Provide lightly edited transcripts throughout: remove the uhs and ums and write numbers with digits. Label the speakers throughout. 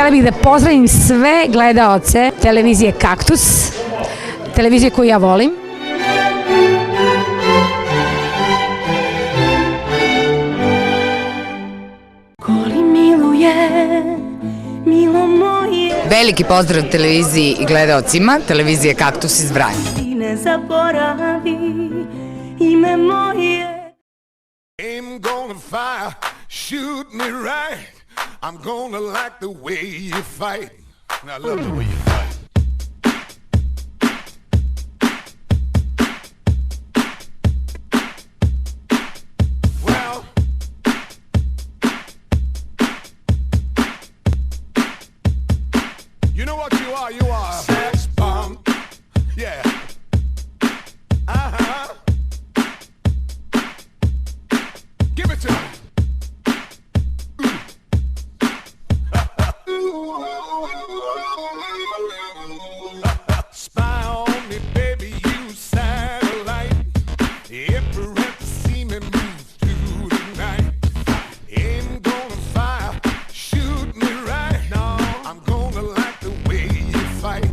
Speaker 1: htjela bih da pozdravim sve gledaoce televizije Kaktus, televizije koju ja volim.
Speaker 2: Veliki pozdrav televiziji i gledaocima televizije Kaktus iz Vranja.
Speaker 3: Ne zaboravi ime moje.
Speaker 4: Aim gonna fire, shoot me right. I'm gonna like the way you fight. I love the way you fight. Well, you know what you are? You are a sex bomb. Yeah. Uh-huh. Give it to me. Spy on me, baby, you satellite. Every rep see me move through the night. Ain't gonna fire, shoot me right. No, I'm gonna like the way you fight.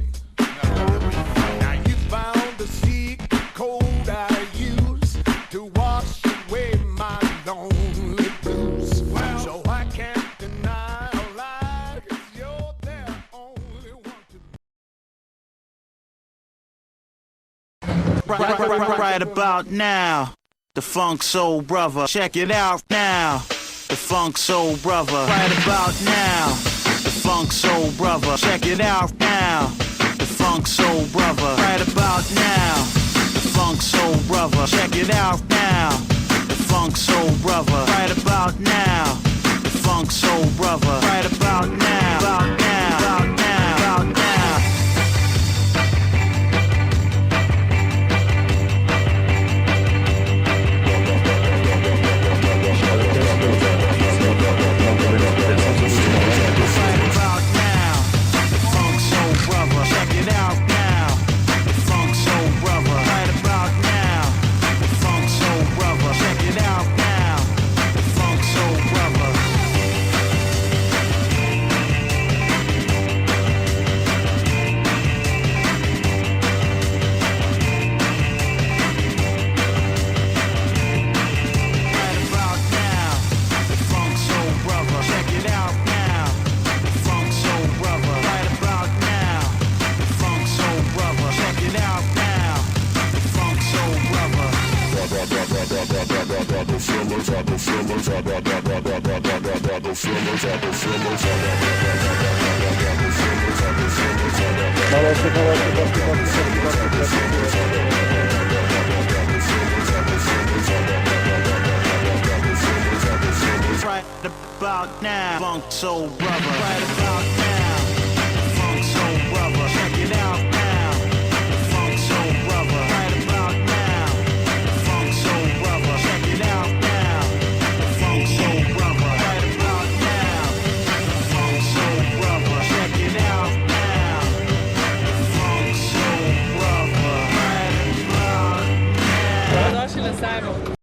Speaker 4: Now you found the secret code I use to wash away my lonely blues. Well, so I can't deny a lie, 'cause you're the only one to
Speaker 5: Right about now, the Funk Soul Brother. Check it out now, the Funk Soul Brother. Right about now, the Funk Soul Brother. Check it out now, the Funk Soul Brother. Right about now, the Funk Soul Brother. Check it out now, the Funk Soul Brother. Right about now, the Funk Soul Brother. Right about now, about now, about now, about now. Right about now, Funk Soul Brother. Right about now, Funk Soul Brother. Check it out now, Funk Soul Brother. Right about now, Funk Soul Brother. Check it out now, Funk Soul Brother. Right about now, Funk Soul Brother. Check it out now, Funk Soul Brother. Right about now.
Speaker 6: Dobrodošli na sajmu.